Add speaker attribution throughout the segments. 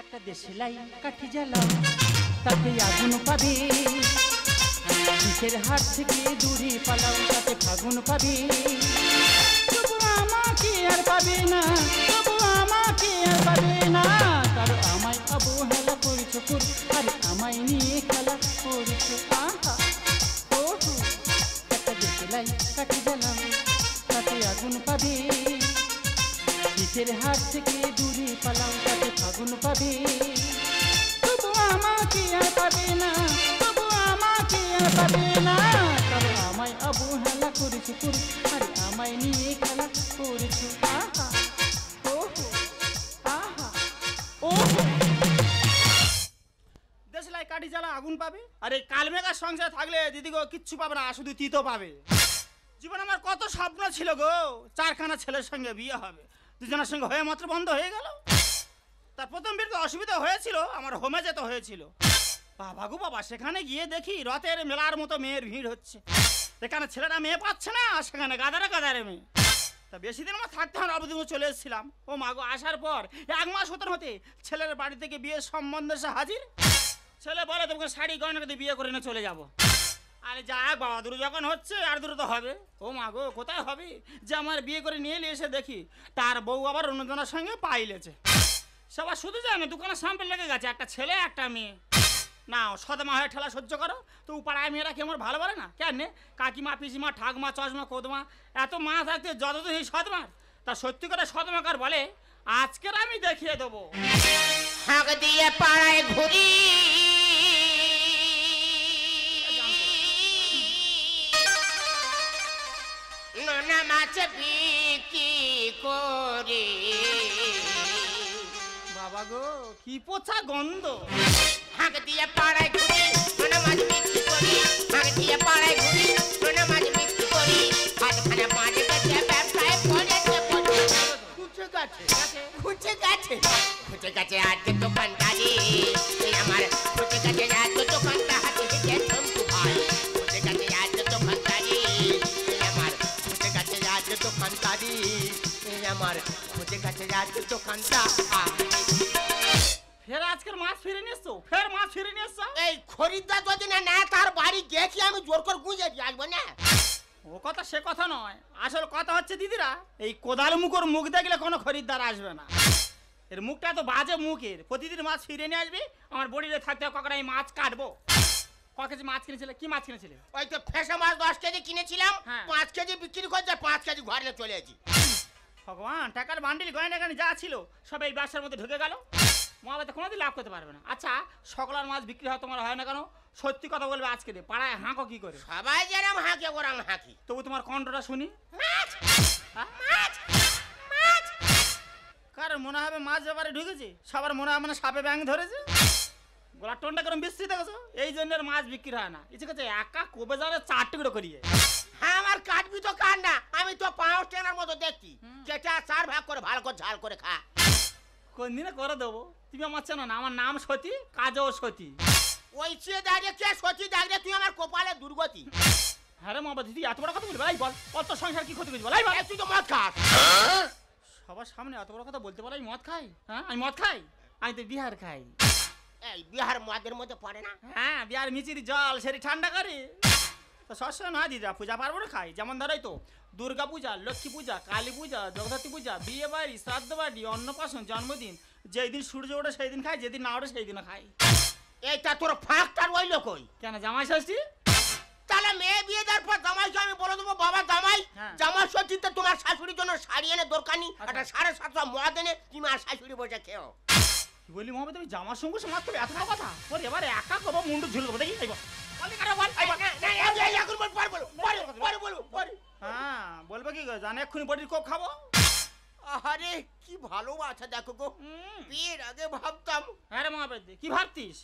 Speaker 1: একটা দেশলাই কাঠি জ্বালাও তাতে আগুন পাবে, বিষের হাত থেকে দূরে পালাও তাতে ফাগুন পাবে। তবু আমাকে আর পাবে না, তবু আমাকে আর পাবে না, কারো আমায় অবহেলা করছো কুর, আরে আমায় নিয়ে খেলা করছো। আহা ওহো একটা দেশলাই কাঠি জ্বালাও তাতে আগুন পাবে, বিষের হাত থেকে দূরে পালাও তাতে ফাগুন পাবে। তবু আমাকে আর পাবে না, তবু আমাকে আর পাবে না, তবে আমায় অবহেলা করেছো কুর, আরে আমায় নিয়ে খেলা করেছো। আহা ওহো আহা ওহো
Speaker 2: দেশলাই কাঠি জ্বালা আগুন পাবে, আরে কালমেঘার সংসার থাকলে দিদি গো কিচ্ছু পাবে না, শুধু তিতো পাবে। জীবন আমার কত স্বপ্ন ছিল গো, চারখানা ছেলের সঙ্গে বিয়ে হবে, দুজনের সঙ্গে হয়ে মাত্র বন্ধ হয়ে গেল। তার প্রথম বিয়েতে অসুবিধা হয়েছিল, আমার হোমে যেতে হয়েছিল। বাবা গো বাবা, সেখানে গিয়ে দেখি রথের মেলার মতো মেয়ের ভিড় হচ্ছে, সেখানে ছেলেরা মেয়ে পাচ্ছে না, সেখানে গাদারে গাদারে মেয়ে। তা বেশি দিন আমার থাকতে হয় অবধি চলে এসেছিলাম। ও মা গো, আসার পর 1 মাস হতে ছেলের বাড়ি থেকে বিয়ের সম্বন্ধ এসে হাজির। ছেলে বলে তোমাকে শাড়ি গয়না দিয়ে বিয়ে করে নিয়ে চলে যাবো। আরে যাক বাবা, দূর যখন হচ্ছে আর দূর তো হবে। ও মা গো, কোথায় হবে যে আমার বিয়ে করে নিয়ে এসে দেখি তার বউ আবার অন্যজনের সঙ্গে পাইলেছে। সবার শুধু যায় না, দোকানে সাম্পেল লেগে গেছে, একটা ছেলে একটা মেয়ে। না সদমা হয়ে ঠেলা সহ্য করো তো, পাড়ায় মেয়েরা কি আমার ভালো বলে না? কেন কাকিমা পিসিমা ঠাকমা চশমা কোদমা এত মা থাকতে যত তো এই সদমার, তা সত্যি করে সদমাকার বলে আজকের আমি দেখিয়ে দেবো।
Speaker 3: হাঁক দিয়ে পাড়ায় ঘুরি, নোনা মাছ বিক্রি করি।
Speaker 2: বাবা গো, কি পোছা গন্ধ।
Speaker 3: হাঁক দিয়ে পাড়ায় ঘুরি, নোনা মাছ বিক্রি করি। হাঁক দিয়ে পাড়ায় ঘুরি, নোনা মাছ বিক্রি করি। হাতখানা মাছ বেচে ব্যবসায় পড়েছে পড়ে। খুঁজে গেছে খুঁজে গেছে খুঁজে গেছে আজকে দোকানদারি আমার, খুঁজে গেছে আজকে দোকানটা হাতে হেঁটে শম্ভু ভাই। খুঁজে গেছে আজকে দোকানদারি আমার, খুঁজে গেছে আজকে দোকানদারি আমার, খুঁজে গেছে আজকে দোকানটা।
Speaker 2: ফের আজকের মাছ ফিরে নিয়ে এসছো, ফের মাছ ফিরে নিয়ে এসছো।
Speaker 3: এই খরিদ্দার যদি না নেয় তার বাড়ি গেছি আমি জোর করে গুঁজে দিয়ে আসবো না।
Speaker 2: ও কথা সে কথা নয়, আসল কথা হচ্ছে দিদিরা এই কোদাল মুখোর মুখ দেখলে কোনো খরিদ্দার আসবে না। এর মুখটা তো বাজে মুখের, প্রতিদিন মাছ ফিরে নিয়ে আসবি, আমার বডিতে থাকতে কখন আমি মাছ কাটবো। ক কেজি মাছ কিনেছিলে? কি মাছ কিনেছিলে?
Speaker 3: ওই তো ফেসা মাছ 10 কেজি কিনেছিলাম,
Speaker 2: হ্যাঁ।
Speaker 3: 5 কেজি বিক্রি করছে, 5 কেজি ঘরে চলে এসেছি।
Speaker 2: ভগবান, টাকার বান্ডিল গয়না গানি যা ছিল সব এই ব্যবসার মধ্যে ঢুকে গেল। মহাবাতে কোনোদিন লাভ করতে পারবে না। আচ্ছা সকলার মাছ বিক্রি হয়, তোমার হয় না কেন? সত্যি কথা বলবে আজকে দে, পাড়ায় হাঁকো কি করে?
Speaker 3: সবাই যেরকম হাঁকে ওরম হাঁকি।
Speaker 2: তবু তোমার কণ্ঠটা শুনি।
Speaker 3: মাছ
Speaker 2: হ্যাঁ?
Speaker 3: মাছ মাছ।
Speaker 2: কারণ মনে হবে মাছ ব্যাপারে ঢুকেছে, সবার মনে হয় মানে সাপে ব্যাং ধরেছে। গলার টোনটা কেরম বিস্তৃত গেছো, এই জন্য মাছ বিক্রি হয় না। ইচ্ছে করছে একা কোবে যাবে 4 টুকরো করিয়ে।
Speaker 3: হ্যাঁ, আমার কাটবি তো কাট না, আমি তো 5 টেনার মতো দেখছি। যেটা 4 ভাগ করে ভালো করে ঝাল করে খা।
Speaker 2: কোন দিনে করে দেবো? তুমি আমার চেনো না, আমার নাম সতী, কাজও সতী।
Speaker 3: ওই সে দাঁড়িয়ে কে সত্যি দাঁড়িয়ে তুই আমার কপালে দুর্গতি।
Speaker 2: হ্যাঁ রে মা, দিদি এত বড় কথা বলবে? এই বল, অত সংসার কি ক্ষতি করছি বল? এই বল।
Speaker 3: তুই তো মদ খাস।
Speaker 2: সবার সামনে এত বড় কথা বলতে পারো আমি মদ খাই? হ্যাঁ আমি মদ খাই, আমি তো বিহার খাই।
Speaker 3: এই বিহার মদের মধ্যে পড়ে না?
Speaker 2: হ্যাঁ, বিহার মিচির জল সেটি ঠান্ডা করে। তো সবসময় নয় দিদা, পূজা পার্বণে খাই। যেমন ধরো তো দুর্গা পূজা, লক্ষ্মী পূজা, কালী পূজা, জগদ্ধাত্রী পূজা, বিয়ে বাড়ি, শ্রাদ্ধ বাড়ি, অন্নপ্রাশন, জন্মদিন, যেই দিন সূর্য ওঠে সেই দিন খাই, যেদিন না ওঠে সেই দিনও খাই।
Speaker 3: এইটা তোর ফাঁকটা রইল কই?
Speaker 2: কেন জামাই ষষ্ঠী?
Speaker 3: তাহলে মেয়ে বিয়ে দেওয়ার পর জামাইকে আমি বলে দেবো, বাবা জামাই,
Speaker 2: হ্যাঁ।
Speaker 3: জামাই ষষ্ঠীতে তোমার শাশুড়ির জন্য শাড়ি এনে দরকার নেই, একটা 750 মদ এনে তুমি আর শাশুড়ি বসে খেও।
Speaker 2: কি বলি মহাবে, তুমি জামার সঙ্গে সমাজ করবে এত বড় কথা? ওর এবার একা করবো, মুন্ডু ঝুল করবো। দেখি এই বল। হ্যাঁ বলবো কি গো, জানে এক্ষুনি বডির কোপ খাবো।
Speaker 3: আরে কি ভালোবাসা দেখো গো, বিয়ের আগে ভাবতাম
Speaker 2: হ্যাঁ রে মহাবে, কি ভাবতিস?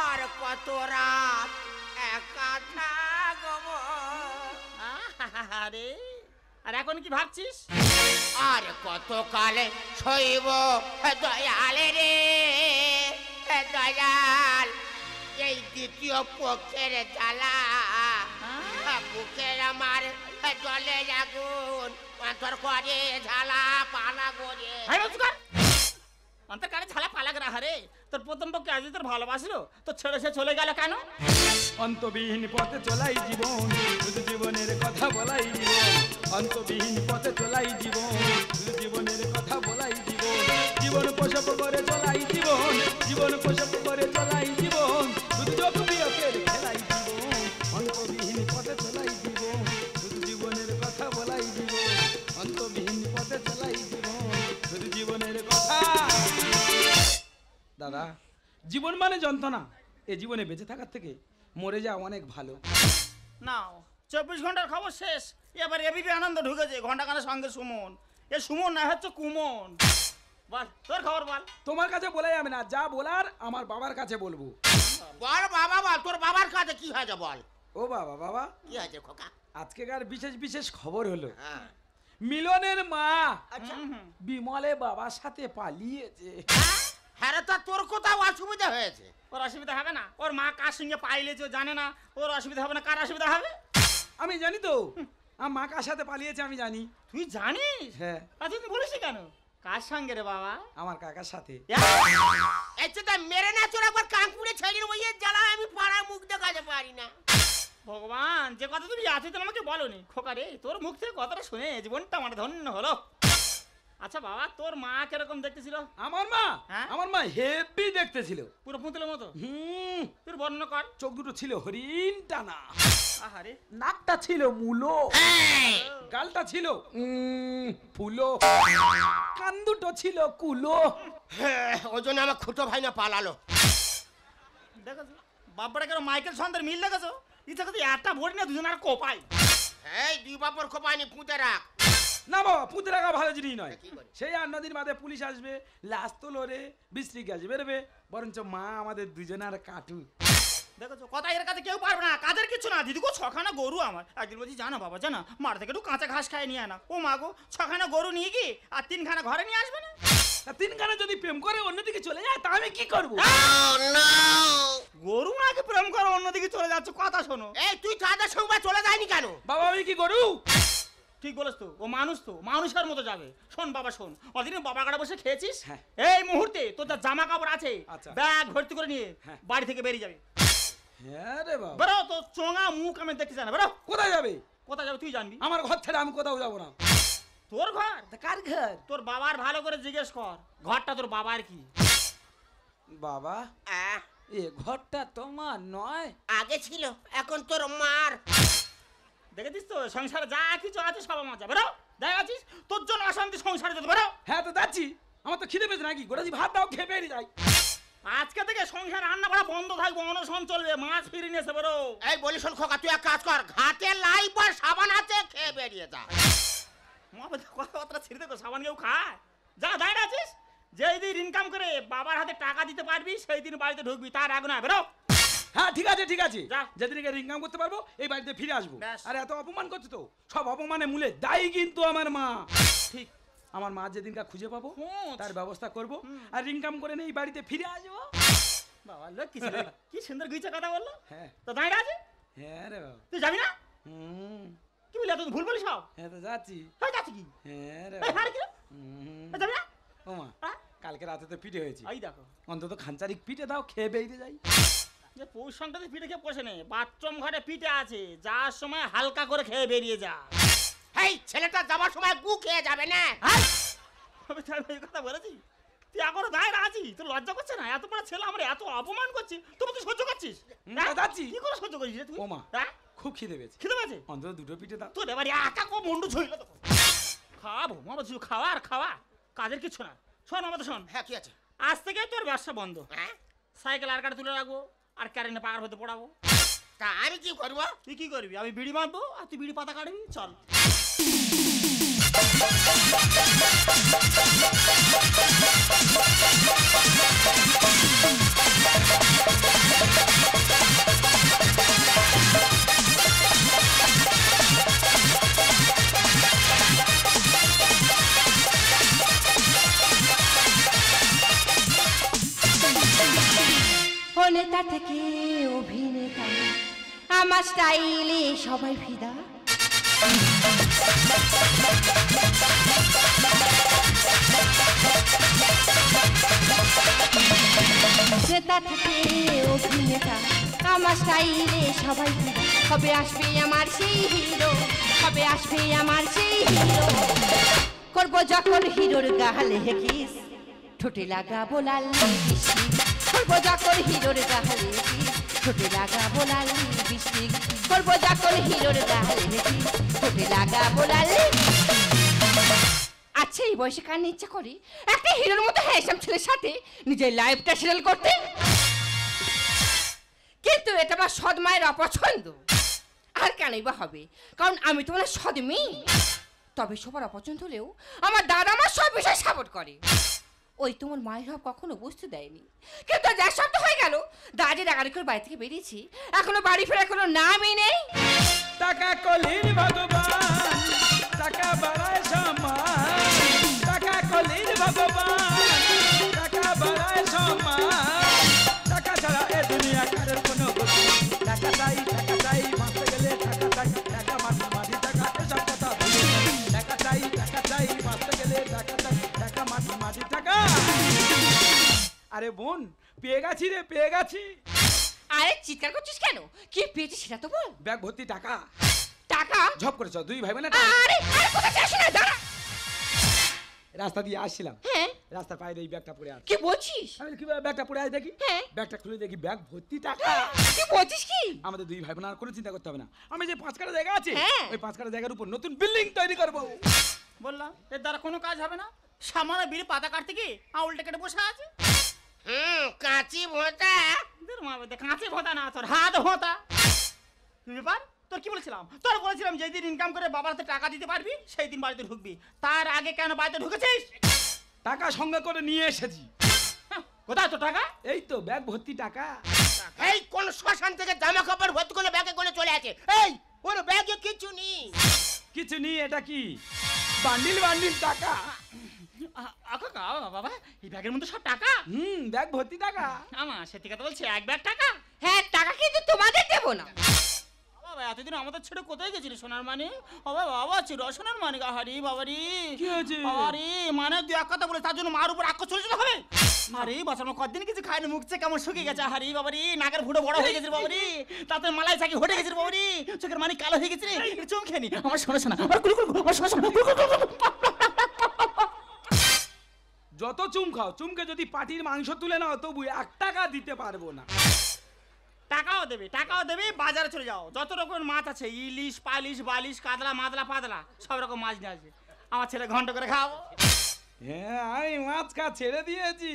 Speaker 3: আর কত রাত একা থাকবো।
Speaker 2: আরে আর এখন কি ভাবছিস?
Speaker 3: আর কত কালে সইব দয়ালে রে দয়াল, এই দ্বিতীয় পক্ষের জ্বালা বুকের আমার জলে আগুন অন্তর করে ঝালা পালা করে।
Speaker 2: অন্তর কারে ঝালা তোর প্রথম পক্ষে আজ তোর ভালোবাসলো তো ছেড়ে সে চলে গেল কেন?
Speaker 1: অন্তবিহীন পথে চলাই জীবন, শুধু জীবনের কথা বলাই জীবন। অন্তবিহীন পথে চলাই জীবন, শুধু জীবনের কথা বলাই জীবন। জীবন প্রসব করে চলাই জীবন, জীবন প্রসব করে চলাই জীবন, শুধু যোগ বিয়োগের খেলাই জীবন। অন্তবিহীন পথে চলাই জীবন, শুধু জীবনের কথা বলাই জীবন। অন্তবিহীন পথে চলাই জীবন, শুধু জীবনের কথা। দাদা, জীবন মানে যন্ত্রণা। এ জীবনে বেঁচে থাকার থেকে মরে যাওয়া অনেক ভালো।
Speaker 2: নাও 24 ঘন্টার খবর শেষ, এবার এবিপি আনন্দ ঢুকেছে ঘন্টাখানের সঙ্গে সুমন। এ সুমন না হচ্ছে কুমন। বল তোর খবর বল।
Speaker 1: তোমার কাছে বলে যাবে না, যা বলার আমার বাবার কাছে বলবো।
Speaker 3: বল বাবা বল, তোর বাবার কাছে কি হয়েছে বল।
Speaker 1: ও বাবা, বাবা
Speaker 3: কি হয়েছে খোকা?
Speaker 1: আজকেকার বিশেষ বিশেষ খবর হলো,
Speaker 3: হ্যাঁ
Speaker 1: মিলনের মা
Speaker 3: আচ্ছা
Speaker 1: বিমলে বাবার সাথে পালিয়েছে।
Speaker 3: হ্যাঁ রে, তা তোর কোথাও অসুবিধা হয়েছে?
Speaker 2: ওর অসুবিধা হবে না? ওর মা কার সঙ্গে পাইলেছে ও জানে না, ওর অসুবিধা হবে না? কার অসুবিধা হবে?
Speaker 1: আমি জানি তো, আমার মা কার সাথে পালিয়েছে আমি জানি।
Speaker 2: তুই জানিস?
Speaker 1: হ্যাঁ।
Speaker 2: আচ্ছা তুই বলিস কেন? কার সঙ্গে রে বাবা?
Speaker 1: আমার কাকার সাথে।
Speaker 3: তা মেরে না তোর একবার কানপুরে ছেড়ে ওই জ্বালা আমি পাড়ায় মুখ দেখাতে পারি না।
Speaker 2: ভগবান, যে কথা তুমি এতদিন আমাকে বলনি খোকা রে, তোর মুখ থেকে কথাটা শুনে জীবনটা আমার ধন্য হলো। আচ্ছা বাবা, তোর মা কিরকম দেখতেছিল?
Speaker 1: আমার মা?
Speaker 2: হ্যাঁ?
Speaker 1: আমার মা হেভি দেখতে ছিল,
Speaker 2: পুরো পুতুলের মতো।
Speaker 1: হুম।
Speaker 2: তোর বর্ণনা কর।
Speaker 1: চোখ দুটো ছিল হরিণ টানা,
Speaker 2: আহারে,
Speaker 1: নাকটা ছিল মুলো, গালটা ছিল ফুলো, কান দুটো ছিল কুলো।
Speaker 3: হ্যাঁ, ওই জন্য আমার খুঁটো ভাই না পালালো।
Speaker 2: দেখেছো বাপটা কেন মাইকেল সন্দের মিল দেখেছো? ইচ্ছা করতে একটা বড়ি না দুজন আর কোপাই।
Speaker 3: এই দুই বাপর খোপানি পুঁতে রাখ।
Speaker 1: না বাবা, পুঁতে রাখা ভালো জিনিস নয়।
Speaker 3: কি করে?
Speaker 1: সেই 8 দিন বাদে পুলিশ আসবে, লাশ তো লড়ে বিশ্রী গ্যাস বেরোবে, বরঞ্চ মা আমাদের দুজনের কাটু।
Speaker 2: দেখেছো কথা এর কাছে কেউ পারবে না, কাজের কিছু না। দিদিগো 6খানা গরু আমার। একদিন বলছি জানো বাবা জানা, মার থেকে একটু কাঁচা ঘাস খায় নিয়ে আনা। ও মা গো, 6খানা গরু নিয়ে গিয়ে আর 3খানা ঘরে নিয়ে আসবে না?
Speaker 1: তা 3 খানা যদি প্রেম করে অন্যদিকে চলে যায় তা আমি কি করবো?
Speaker 2: গরু নাকি প্রেম করে অন্যদিকে চলে যাচ্ছে? কথা শোনো।
Speaker 3: এই তুই তাদের সঙ্গে চলে যায়নি কেন?
Speaker 1: বাবা আমি কি করু?
Speaker 2: ঠিক বলেছ তো, ও মানুষ তো মানুষের মতো যাবে। শোন বাবা শোন, ওদিন বাবা গাড়া বসে খেয়েছিস,
Speaker 1: হ্যাঁ।
Speaker 2: এই মুহূর্তে তোর যা জামা কাপড় আছে
Speaker 1: আচ্ছা।
Speaker 2: ব্যাগ ভর্তি করে নিয়ে
Speaker 1: হ্যাঁ।
Speaker 2: বাড়ি থেকে বেরিয়ে যাবে।
Speaker 1: হ্যাঁ রে বাবা।
Speaker 2: বেরো, তো চোঙা মুখ আমি দেখতে চাই না। বেরো।
Speaker 1: কোথায় যাবে?
Speaker 2: কোথায় যাবে তুই জানবি।
Speaker 1: আমার ঘর ছেড়ে আমি কোথাও যাবো না।
Speaker 2: তোর ঘর?
Speaker 1: তা কার ঘর?
Speaker 2: তোর বাবার ভালো করে জিজ্ঞেস কর, ঘরটা তোর বাবার কি?
Speaker 1: বাবা, এ ঘরটা তোমার নয়?
Speaker 3: আগে ছিল, এখন তোর মার।
Speaker 2: দেখেছিস তো সংসারে যা কিছু আছে সব আমার যা। বেরো, দেখাচ্ছিস তোর জন্য অশান্তি সংসারে যেতে। বেরো।
Speaker 1: হ্যাঁ তো যাচ্ছি, আমার তো খিদে পেয়েছে নাকি, গোটা ভাত দাও খেয়ে বেরিয়ে যাই।
Speaker 2: আজকে থেকে সংসার রান্না করা বন্ধ থাকবে, অনশন চলবে, মাছ ফিরে নিয়ে এসে। বেরো।
Speaker 3: এই বলি শোন খোকা, তুই এক কাজ কর, ঘাটে লাইফ আর সাবান আছে, খেয়ে বেরিয়ে যা।
Speaker 2: কথাবার্তা ছেড়ে দেখো, সাবান কেউ খায়? যা দাঁড়িয়ে আছিস, যেই দিন ইনকাম করে বাবার হাতে টাকা দিতে পারবি সেই দিন বাড়িতে ঢুকবি, তার আগে না। বেরো।
Speaker 1: হ্যাঁ ঠিক আছে ঠিক আছে,
Speaker 2: যা।
Speaker 1: যেদিনকে ইনকাম করতে পারবো এই বাড়িতে ফিরে আসবো।
Speaker 2: ব্যাস।
Speaker 1: আর এত অপমান করছো তো, সব অপমানে মূলে দায়ী কিন্তু আমার মা।
Speaker 2: ঠিক।
Speaker 1: আমার মা যেদিনকা খুঁজে পাবো
Speaker 2: খোঁজ।
Speaker 1: তার ব্যবস্থা করব, আর ইনকাম করে নিয়ে এই বাড়িতে ফিরে আসবো।
Speaker 2: বাবা লোক কি ছেলে, কি সুন্দর গুইচা কথা বললো।
Speaker 1: হ্যাঁ
Speaker 2: তো দাঁড়িয়ে আছে,
Speaker 1: হ্যাঁ রে বাবা।
Speaker 2: তুই যাবি না?
Speaker 1: হুম।
Speaker 2: কি বলি এত ভুল বলিস সব?
Speaker 1: হ্যাঁ তো যাচ্ছি।
Speaker 2: হয়ে যাচ্ছে কি?
Speaker 1: হ্যাঁ রে
Speaker 2: এই,
Speaker 1: বাবা।
Speaker 2: আর কি?
Speaker 1: হুম।
Speaker 2: এই, যাবি না?
Speaker 1: ও মা,
Speaker 2: হ্যাঁ?
Speaker 1: কালকে রাতে তো পিঠে হয়েছে,
Speaker 2: এই দেখো,
Speaker 1: অন্তত খানচারিক পিঠে দাও, খেয়ে বেরিয়ে যাই।
Speaker 2: যে পৌষ সংক্রান্তি পিঠে খেয়ে বসে নেই, বাথরুম ঘরে পিঠে আছে, যাওয়ার সময় হালকা করে খেয়ে বেরিয়ে যা।
Speaker 3: এই ছেলেটা যাবার সময় গু খেয়ে যাবে না।
Speaker 2: আমি এই কথা বলেছি? তুই এখনো দাঁড়িয়ে আছিস, তোর লজ্জা করছে না? এত বড় ছেলে আমরা এত অপমান করছি, তবু তুই সহ্য করছিস? হ্যাঁ?
Speaker 1: যাচ্ছি।
Speaker 2: কি করে সহ্য করিস রে তুই?
Speaker 1: ও মা,
Speaker 2: হ্যাঁ?
Speaker 1: খুব খিদে পেয়েছে,
Speaker 2: খিদে পেয়েছে?
Speaker 1: অন্তত 2টো পিঠে দাও।
Speaker 2: তোর এবার একা কো মন্ডু ছইল তো। খাওয়াবো মামা, তুই খাওয়া আর খাওয়া, কাজের কিছু না। শোন আমাদের শোন,
Speaker 3: হ্যাঁ কি আছে?
Speaker 2: আজ থেকে তোর ব্যবসা বন্ধ।
Speaker 3: হ্যাঁ
Speaker 2: সাইকেল আর কাটে তুলে রাখবো, আর ক্যারেন্টে পাকার হতে পড়াবো।
Speaker 3: তা আমি কি করবো?
Speaker 2: তুই কি করবি? আমি বিড়ি মারবো আর তুই বিড়ি পাতা কাটবি। চল।
Speaker 4: নেতা থেকে অভিনেতা, আমার স্টাইলে সবাই ফিদা। অভিনেতা থেকে অভিনেতা, আমার স্টাইলে সবাই ফিদা। কবে আসবে আমার সেই হিরো, কবে আসবে আমার সেই হিরো। করবো যখন হিরোর গালে কিস, ঠোঁটে লাগাবো লাল লিপস্টিক। করবো যখন হিরোর গালে কিস, ঠোঁটে লাগাবো লাল লিপস্টিক। করবো যখন হিরোর গালে কিস, ঠোঁটে লাগাবো লাল লিপস্টিক। আচ্ছা, এই বয়সে কার ইচ্ছা করে একটা হিরোর মতো হ্যান্ডসাম ছেলের সাথে নিজের লাইফটা সেটেল করতে? কিন্তু এটা আমার সৎ মায়ের অপছন্দ। আর কেনই বা হবে, কারণ আমি তোমার সৎ মেয়ে। তবে সবার অপছন্দ হলেও আমার দাদা আমার সব বিষয় সাপোর্ট করে। ওই তোমার মায়ের হব কখনো বুঝতে দেয়নি। কিন্তু আজ এক সপ্তাহ হয়ে গেল দাদি ডাকাডাকি করে বাড়ি থেকে বেরিয়েছি, এখনো বাড়ি ফেরার কোনো নামই নেই।
Speaker 5: টাকা কলির ভগবান, টাকা বাড়ায় সম্মান। টাকা কলির ভগবান, টাকা বাড়ায় সম্মান। টাকা ছাড়া এ দুনিয়া কারোর কোনো গতি। টাকা চাই মারতে গেলে টাকা চাই। টাকা মাটি মাটি টাকা এসব কথা ভুলে যাই। টাকা চাই মারতে গেলে টাকা চাই। টাকা মাটি মাটি টাকা। আরে বোন, পেয়ে গেছি রে, পেয়ে গেছি।
Speaker 4: আরে চিৎকার করছিস কেন? কি পেয়েছিস সেটা তো বল।
Speaker 5: ব্যাগ ভর্তি টাকা।
Speaker 4: টাকা?
Speaker 5: ঝপ করেছ দুই ভাই বোন।
Speaker 4: আরে আরে কোথায় যাস না, দাঁড়া।
Speaker 5: রাস্তা দিয়ে আসছিলাম,
Speaker 4: হ্যাঁ
Speaker 5: রাস্তার পায়ে এই ব্যাগটা পড়ে আছে।
Speaker 4: কি বলছিস?
Speaker 5: আমি কি ব্যাগটা পড়ে আছে দেখি।
Speaker 4: হ্যাঁ।
Speaker 5: ব্যাগটা খুলে দেখি ব্যাগ ভর্তি টাকা।
Speaker 4: কি বলছিস কি?
Speaker 5: আমাদের দুই ভাই বোন আর কোনো চিন্তা করতে হবে না। আমি যে 5 কাঠা জায়গা আছে,
Speaker 4: হ্যাঁ।
Speaker 5: ওই 5 কাঠা জায়গার উপর নতুন বিল্ডিং তৈরি করব।
Speaker 2: বললাম এর দ্বারা কোনো কাজ হবে না। সামান্য বিড়ি পাতা কাটতে গিয়ে আউলটা কেটে বসে আছে।
Speaker 3: কাঁচি ভোঁতা।
Speaker 2: কাঁচে ভোঁতা না, তোর হাত ভোঁতা। ব্যাপার তোর কি বলেছিলাম? তোর বলেছিলাম যেদিন ইনকাম করে বাবার হাতে টাকা দিতে পারবি সেই দিন বাড়িতে ঢুকবি। তার আগে কেন বাড়িতে ঢুকেছিস?
Speaker 5: টাকা সঙ্গে করে নিয়ে এসেছি।
Speaker 2: কোথায় তো টাকা?
Speaker 5: এই তো ব্যাগ ভর্তি টাকা।
Speaker 3: এই কোন শ্মশান থেকে জামা কাপড় ভর্তি করে ব্যাগে করে চলে আছে। এই ওর ব্যাগে কিছু নেই।
Speaker 5: কিছু নেই। এটা কি? বান্ডিল বান্ডিল টাকা।
Speaker 2: বাবা এই ব্যাগের মধ্যে সব টাকা?
Speaker 5: ব্যাগ ভর্তি টাকা।
Speaker 2: আমা সে থেকে তো বলছি এক ব্যাগ টাকা।
Speaker 4: হ্যাঁ, টাকা কিন্তু তোমাদের দেবো না।
Speaker 2: বাবা এতদিন আমাদের ছেড়ে কোথায় গেছিলি সোনার মানে? বাবা বাবা চির সোনার মানে গাহারি বাবারি।
Speaker 5: কি হয়েছে?
Speaker 2: বাবারি মানে দুই এক কথা বলে তার জন্য মার উপর আক্ষ চলে যেতে হবে? আরে বাঁচানো কতদিন কিছু খায়নি, মুখছে কেমন শুকিয়ে গেছে। হারি বাবারি নাকের ফুটো বড় হয়ে গেছে বাবারি। তাতে মালাই চাকি হটে গেছে বাবারি। চোখের মানি কালো হয়ে গেছে রে। চোখ খেনি আমার শোনা শোনা আমার আমার শোনা।
Speaker 5: যত চুম খাও, চুমকে যদি পাটির মাংস তুলে নাও তবু 1 টাকা দিতে পারবো না।
Speaker 2: টাকাও দেবে বাজারে চলে যাও। যত রকমের মাছ আছে ইলিশ পালিশ বালিশ কাতলা মাদলা পাতলা সব রকম মাছ নিয়ে আসবে। আমার ছেলে ঘন্টা করে খাও।
Speaker 5: হ্যাঁ, আমি মাছ খা ছেড়ে দিয়েছি।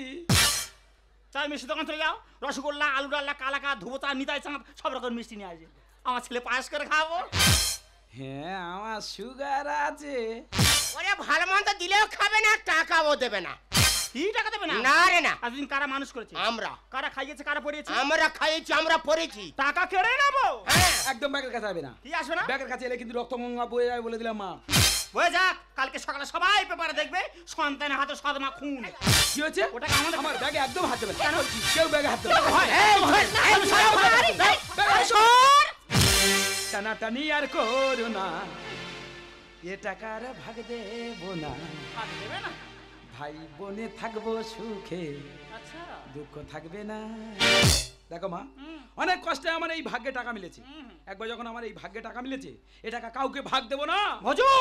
Speaker 2: চাই মিষ্টি দোকান চলে যাও। রসগোল্লা আলু ডাল্লা কালাকা ধুবোচা নিতাই চাঁদ সব রকম মিষ্টি নিয়ে আসবে। আমার ছেলে পায়েস করে খাবো।
Speaker 5: হ্যাঁ, আমার সুগার আছে।
Speaker 3: ওরে ভালো মন্দ দিলেও খাবে না, টাকাও দেবে না।
Speaker 2: কি টাকা দেবে না?
Speaker 3: না রে না।
Speaker 2: এতদিন কারা মানুষ করেছে?
Speaker 3: আমরা।
Speaker 2: কারা খাইয়েছে কারা পড়িয়েছে?
Speaker 3: আমরা খাইয়েছি, আমরা পড়েছি।
Speaker 2: টাকা কেড়ে নেবো?
Speaker 3: হ্যাঁ।
Speaker 5: একদম ব্যাগের কাছে আসবে না।
Speaker 2: কি আসবে না?
Speaker 5: ব্যাগের কাছে এলে কিন্তু রক্ত গঙ্গা বয়ে যাবে বলে দিলাম মা।
Speaker 2: হয়ে যাক, কালকে সকালে সবাই পেপারে দেখবে সন্তানের হাতে সদমা খুন।
Speaker 5: কি হয়েছে?
Speaker 2: ওটাকে আমাদের
Speaker 5: আমার ব্যাগে একদম হাত দেবে না। কেন? কেউ ব্যাগে হাত দেবে না। টানাটানি আর করো না, এ টাকার ভাগ দেবো না।
Speaker 2: হাত দেবে না?
Speaker 5: ভাই বোনে থাকবো সুখে,
Speaker 2: আচ্ছা
Speaker 5: দুঃখ থাকবে না। দেখো মা, অনেক কষ্টে আমার এই ভাগ্যে টাকা মিলেছে। একবার যখন আমার এই ভাগ্যে টাকা মিলেছে, এ টাকা কাউকে ভাগ দেবো না।
Speaker 2: ভজু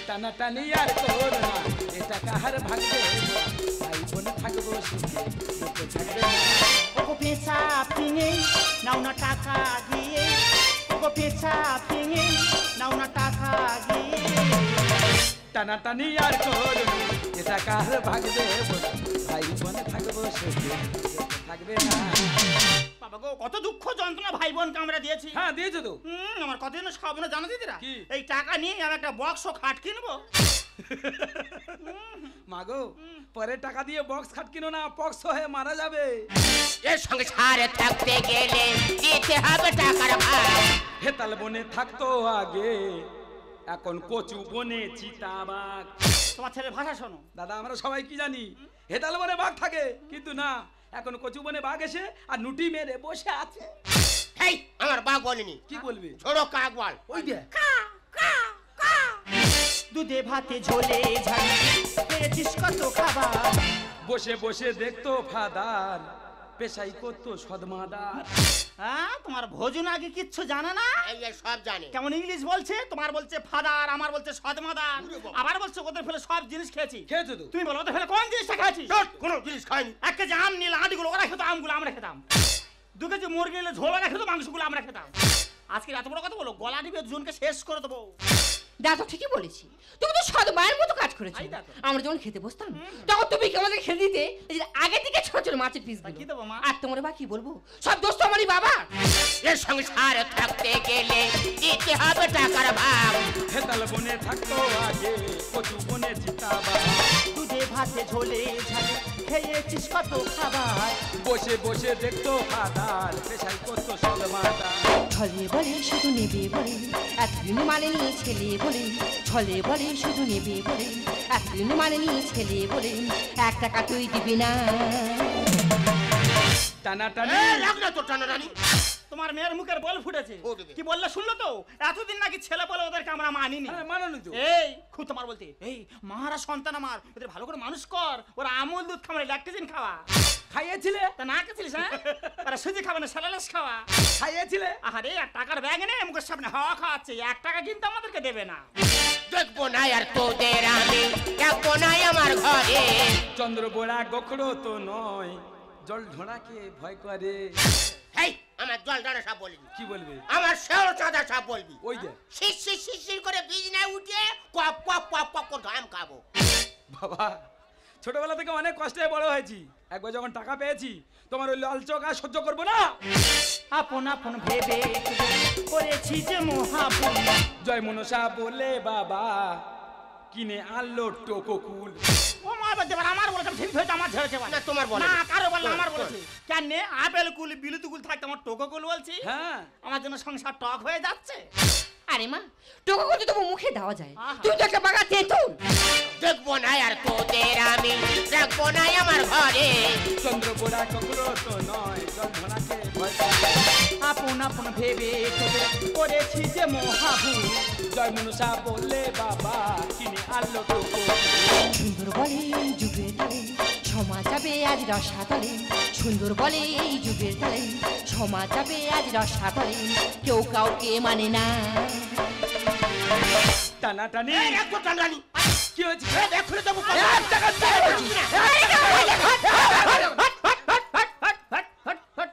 Speaker 5: টানাটানি আর করো না, এ টাকা আর ভাগ দেবো না। ভাই বোনে থাকবো সুখে, দুঃখ থাকবে না।
Speaker 1: ওগো পেঁচা ফিঙে নাও না টাকা দিয়ে, ওগো পেঁচা ফিঙে নাও না টাকা দিয়ে।
Speaker 5: টানাটানি আর করো না, এ টাকা আর ভাগ দেবো না। ভাই বোনে থাকবো সুখে, দুঃখ থাকবে না।
Speaker 2: বাবা গো, কত দুঃখ যন্ত্রণা ভাই বোনকে আমরা দিয়েছি।
Speaker 5: হ্যাঁ, দিয়েছো তো।
Speaker 2: আমার কতদিন স্বপ্ন জানো দিদিরা?
Speaker 5: কি?
Speaker 2: এই টাকা নিয়ে আমি একটা বক্স খাট কিনবো।
Speaker 5: মাগো, পরে টাকা দিয়ে বক্স খাট কিনো না, পক্স হয়ে মারা যাবে।
Speaker 3: এর সঙ্গে সারে থাকতে গেলে দিতে হবে টাকার ভাগ।
Speaker 5: হেতাল বনে থাকতো আগে, এখন কচু বনে চিতাবাঘ।
Speaker 2: তোমার ছেলের ভাষা শোনো।
Speaker 5: দাদা, আমরা সবাই কি জানি হেতাল বনে বাঘ থাকে, কিন্তু না, এখন কচু বনে বাঘ এসে আর নুটি মেরে বসে আছে।
Speaker 3: এই আমার বাপ বলেনি।
Speaker 5: কি বলবি?
Speaker 3: ছোড়ো কাক বল।
Speaker 5: ওই দে
Speaker 1: দুধে ভাতে ঝোলে ঝালে পেয়েছিস কত খাবার।
Speaker 5: বসে বসে দেখতো ফাদার, পেশাই করতো সদমাদার।
Speaker 2: হ্যাঁ, তোমার ভোজন আগে কিচ্ছু জানে না,
Speaker 3: এই যে সব জানে।
Speaker 2: কেমন ইংলিশ বলছে, তোমার বলছে ফাদার, আমার বলছে সদমাদার, আবার বলছে ওদের ফেলে সব জিনিস খেয়েছি।
Speaker 5: খেয়েছো তো?
Speaker 2: তুমি বলো ওদের ফেলে কোন জিনিসটা খেয়েছি?
Speaker 3: কোনো জিনিস খায়নি।
Speaker 2: 1 কেজি আম নিলে আটিগুলো ওরা খেতো, আমগুলো আমরা খেতাম। 2 কেজি মুরগি নিলে ঝোল ওরা খেতো, মাংসগুলো আমরা খেতাম। আজকে এত বড় কথা বলো, গলা টিপে দুজনকে শেষ করে দেবো।
Speaker 4: দাদা ঠিকই বলেছি, তুমি তো সদ মায়ের মতো কাজ করেছো।
Speaker 2: এই দেখো।
Speaker 4: আমরা যখন খেতে বসতাম তখন তুমি কি আমাদের খেতে দিতে এই যে আগে থেকে ছোট ছোট মাছের পিস
Speaker 2: কি দেবো মা?
Speaker 4: আর তোমার বা কি বলবো, সব দোষ তো আমারই বাবা।
Speaker 3: এর সংসারে থাকতে গেলে দিতে হবে টাকার ভাগ।
Speaker 5: হেতাল বনে থাকতো আগে কচু বনে জিতাবা,
Speaker 2: দুধে ভাতে ঝোলে ঝালে খেয়েছিস কত খাবার।
Speaker 5: বসে বসে দেখতো ফাদার পেশাই করতো সদমাদার।
Speaker 4: ছলে বলে শুধু নেবে বলে এতদিন মানেনি ছেলে বলে, ছলে বলে শুধু নেবে বলে এতদিন মানেনি ছেলে বলে, 1 টাকা তুই দিবি না।
Speaker 5: টানাটানি
Speaker 3: লাগ না তোর টানাটানি।
Speaker 2: তোমার মেয়ের মুখের বল ফুটেছে।
Speaker 3: ফুটবে।
Speaker 2: কি বললে শুনলো তো? এতদিন নাকি ছেলে বলে ওদেরকে আমরা মানিনি।
Speaker 5: হ্যাঁ, মানানি তো।
Speaker 2: এই খুব তোমার বলতে, এই মারা সন্তান আমার, ওদের ভালো করে মানুষ কর, ওরা আমুল দুধ খাবে, ল্যাকটোজেন খাওয়া।
Speaker 5: খাইয়েছিলে?
Speaker 2: তা না খেয়েছিলিস? হ্যাঁ, ওরা সুজি খাবে না, স্যালাডস খাওয়া।
Speaker 5: খাইয়েছিলে?
Speaker 2: আরে আর টাকার ব্যাগ এনে মুখের সামনে হাওয়া খাওয়াচ্ছে, 1 টাকা কিন্তু আমাদেরকে দেবে না।
Speaker 3: দেখবো না আর তোদের আমি, দেখবো না আমার ঘরে।
Speaker 5: চন্দ্র বোড়া গোখরো তো নয়, জল ঢোড়াকে ভয় করে।
Speaker 3: হেই, আমার জল ডানা সাপ বলবি,
Speaker 5: কি বলবে?
Speaker 3: আমার শেওল চাঁদা সাপ বলবি।
Speaker 5: ওই যে
Speaker 3: শিরশির শিরশির করে বীজ না উঠে কপ কপ কপ কপ করে ধাম খাবো।
Speaker 5: বাবা, ছোটবেলা থেকে অনেক কষ্টে বড় হয়েছি, একবার যখন টাকা পেয়েছি তোমার ওই লাল চোখ আর সহ্য করবো না।
Speaker 2: আপন আপন ভেবে করেছি যে মহাপুণ্য।
Speaker 5: জয় মনসা বলে বাবা কিনে আনলো টোকোকুল।
Speaker 2: ও মা বলতে পারে আমার বলেছে ঠিক হয়েছে, আমার ঝেড়েছে
Speaker 3: না, তোমার বলে
Speaker 2: না,
Speaker 3: না।
Speaker 2: কারো বললে আমার বলেছে। কেন আপেল কুল বিলুতু কুল থাকতে আমার টোকো কুল বলছি?
Speaker 5: হ্যাঁ,
Speaker 2: আমার জন্য সংসার টক হয়ে যাচ্ছে।
Speaker 4: আরে মা, টোকা করতে তবু মুখে দেওয়া যায়,
Speaker 2: আহা।
Speaker 4: তুমি তো একটা বাগা তেঁতুল।
Speaker 3: দেখবো না আর তোদের আমি, দেখবো না আমার ঘরে।
Speaker 5: চন্দ্র বোড়া গোখরো তো নয়, জল ঢোড়াকে ভয় করে।
Speaker 2: আপন আপন ভেবে করেছি যে মহাভূত।
Speaker 5: জয় মনসা বলে বাবা কিনে আনলো টোকোকুল।
Speaker 4: সুন্দর বলে এই যুগের তালে সমাজ যাবে আজ রসাতলে, সুন্দর বলে এই যুগের তালে সমাজ যাবে আজ রসাতলে, কেউ কাউকে মানে না।
Speaker 5: টানাটানি
Speaker 3: এই দেখো টানাটানি।
Speaker 5: কি হয়েছে?
Speaker 3: এই দেখো রে দেবো।
Speaker 2: হাট, হাট, হাট।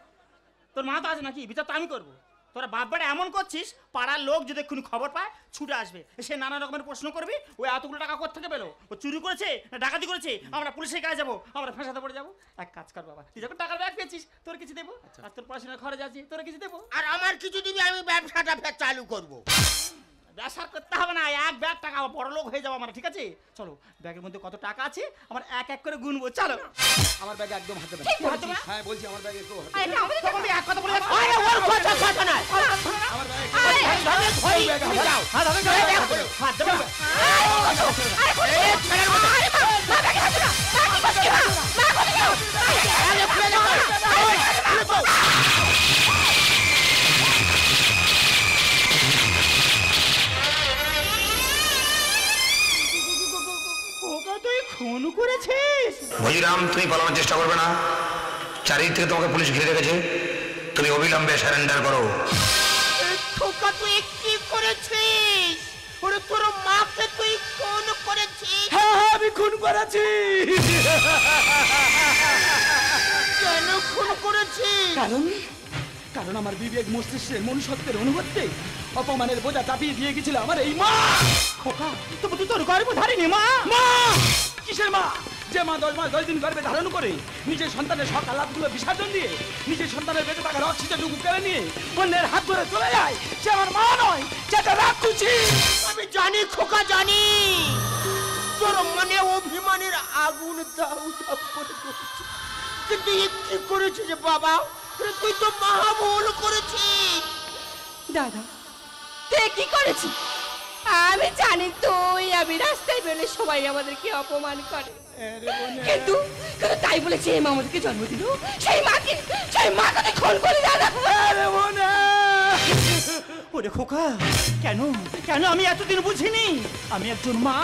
Speaker 2: তোর মা তো আছে নাকি? বিচার তো আমি করবো। তোরা বাপ বেটা এমন করছিস, পাড়ার লোক যদি এক্ষুনি খবর পায় ছুটে আসবে, সে নানা রকমের প্রশ্ন করবি, ওই এতগুলো টাকা কোত্থেকে পেলো, ও চুরি করেছে না ডাকাতি করেছে, আমরা পুলিশের কাছে যাবো, আমরা ফাঁসাতে পড়ে যাবো। এক কাজ কর বাবা, তুই যখন টাকার ব্যাগ পেয়েছিস তোর কিছু দেবো, আর তোর পড়াশোনার খরচ আছে তোর কিছু দেবো।
Speaker 3: আর আমার কিছু দিবি, আমি ব্যবসাটা ফের চালু করবো।
Speaker 2: ব্যবসা করতে হবে না, 1 ব্যাগ টাকা বড় লোক হয়ে যাবো আমরা, ঠিক আছে? চলো, ব্যাগের মধ্যে কত টাকা আছে আমার এক এক করে গুনবো, চলো।
Speaker 5: আমার ব্যাগে একদম হাতে দেবে।
Speaker 4: ঠিক বলেছিস।
Speaker 5: হ্যাঁ বলছি, আমার ব্যাগে একটু হাতে
Speaker 4: আরে এটা আমাদের
Speaker 2: তখন তুই এক কথা বলে যাচ্ছিস।
Speaker 3: আরে ওর কথা কথা নয়।
Speaker 5: আমার ব্যাগে
Speaker 4: আরে,
Speaker 3: ওই তুমি যাও।
Speaker 2: হাত দেবে না।
Speaker 3: এই দেখো।
Speaker 2: হাত দেবে না।
Speaker 3: এই ছেলের মতো। আরে খুলে দাও। খুলে দাও।
Speaker 2: ওকে তুই খুন করেছিস?
Speaker 6: ভজিরাম, তুমি পালানোর চেষ্টা করবে না, চারিদিক থেকে তোমাকে পুলিশ ঘিরে রেখেছে, তুমি অবিলম্বে সারেন্ডার করো।
Speaker 3: খোকা তুই কি করেছিস? ওরে তোর মাকে তুই খুন করেছিস?
Speaker 5: হ্যাঁ, আমি খুন করেছি।
Speaker 3: কেন খুন করেছিস?
Speaker 5: কারণ আমার বিবেক মস্তিষ্কের মনুষ্যত্বের অনুভূতি অপমানের বোঝা চাপিয়ে দিয়ে গেছিল আমার এই মা।
Speaker 2: খোকা, তবু তুই তোর গর্ব ধারিনি মা।
Speaker 5: মা কিসের মা? যে মা 10 মাস 10 দিন গর্ভে ধারণ করে নিজের সন্তানের সব আলাদগুলো বিসর্জন দিয়ে নিজের সন্তানের বেঁচে থাকার অক্সিজেনটুকু কেড়ে নিয়ে অন্যের হাত ধরে চলে যায়, সে আমার মা নয়, যেটা রাক্ষসী।
Speaker 3: আমি জানি খোকা, জানি তোর মনে অভিমানের আগুন দাউ দাউ করে জ্বলছে। কিন্তু এ কি করেছিস বাবা? তুই তো মহা ভুল করেছিস।
Speaker 4: দাদা, তুই কি করেছিস? আমি জানি তুই, আমি রাস্তায় বেরোলে সবাই আমাদেরকে অপমান করে, কিন্তু তাই বলে যে মা আমাদেরকে জন্ম দিল সেই মাকে তুই খুন করে দাদা।
Speaker 2: ও ওরে খোকা, কেন কেন আমি এতদিন বুঝিনি আমি একজন মা।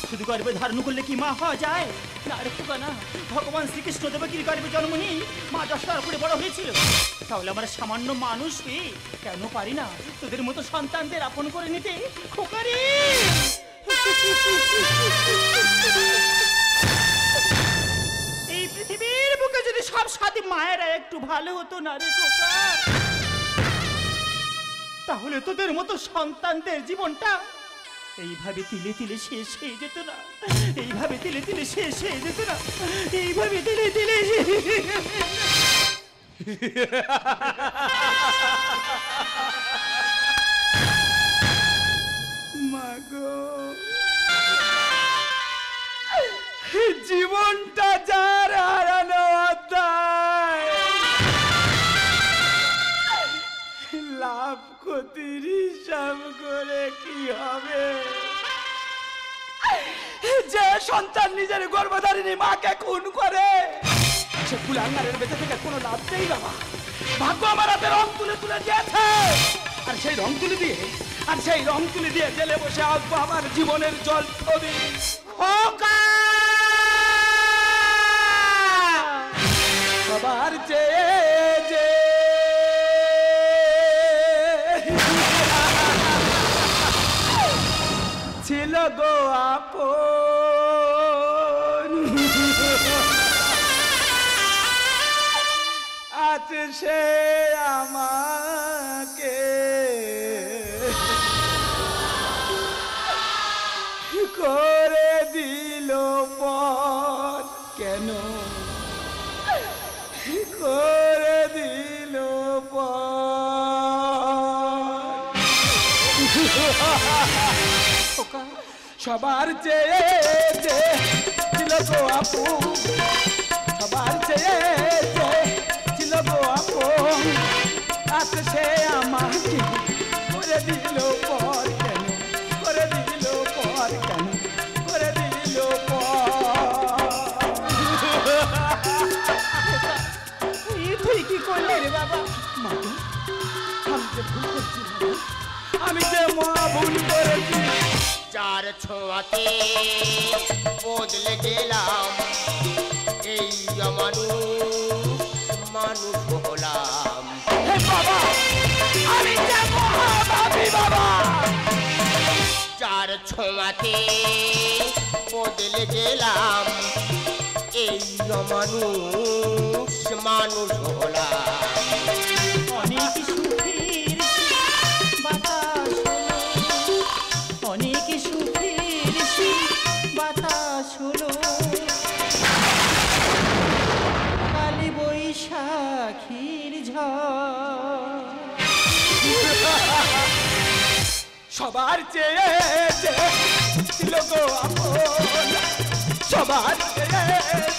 Speaker 2: শুধু গর্ভে ধারণ করলে কি মা হওয়া যায়? না রে খোকা না, ভগবান শ্রীকৃষ্ণ দেবকীর গর্ভে জন্ম নিয়ে মা যশোদার করে বড় হয়েছিল। তাহলে আমরা সামান্য মানুষ কেন পারি না তোদের মতো সন্তানদের আপন করে নিতে? খোকা রে, এই পৃথিবীর বুকে যদি সব সাথী মায়েরা একটু ভালো হতো না রে খোকা, তাহলে তোদের মতো সন্তানদের জীবনটা এইভাবে তিলে তিলে শেষ হয়ে যেত না, এইভাবে তিলে তিলে শেষ হয়ে যেত না, এইভাবে তিলে তিলে
Speaker 5: মাগো, জীবনটা যার হারানো অধ্যায়, লাভ ক্ষতির হিসাব করে কি হবে? যে সন্তান নিজের গর্ভধারিণী মাকে খুন করে সে কুলাঙ্গারের বেঁচে থেকে কোনো লাভ নেই বাবা। ভাগ্য আমার হাতে রং তুলে তুলে দিয়েছে, আর সেই রং তুলে দিয়ে জেলে বসে আঁকবো আমার জীবনের জল ছবি। সবার চেয়ে যে ছিল গো আপন, আজ সে আমাকে করে দিল পর, কেন করে দিল পর? সবার চেয়ে যে ছিল গো আপু, সবার চেয়ে যে ছিল গো আপু, আজ সে আমাকে করে দিল পর, কেন করে দিল পর, কেন করে দিল পর?
Speaker 2: তুই কি করলি রে বাবা?
Speaker 5: আমি যে মহা ভুল করেছি,
Speaker 3: যার ছোঁয়াতে বদলে গেলাম, এই মানুষ হলাম।
Speaker 5: হে বাবা, আমি যে মহাভাবী বাবা,
Speaker 3: যার ছোঁয়াতে বদলে গেলাম, এই মানুষ হলাম।
Speaker 2: অনেক সুখের বাতাস হলো, অনেক সুখের বাতাস হলো, কালী বৈশাখীর ঝড়।
Speaker 5: সবার চেয়ে যে ছিল গো আপন, সবার চেয়ে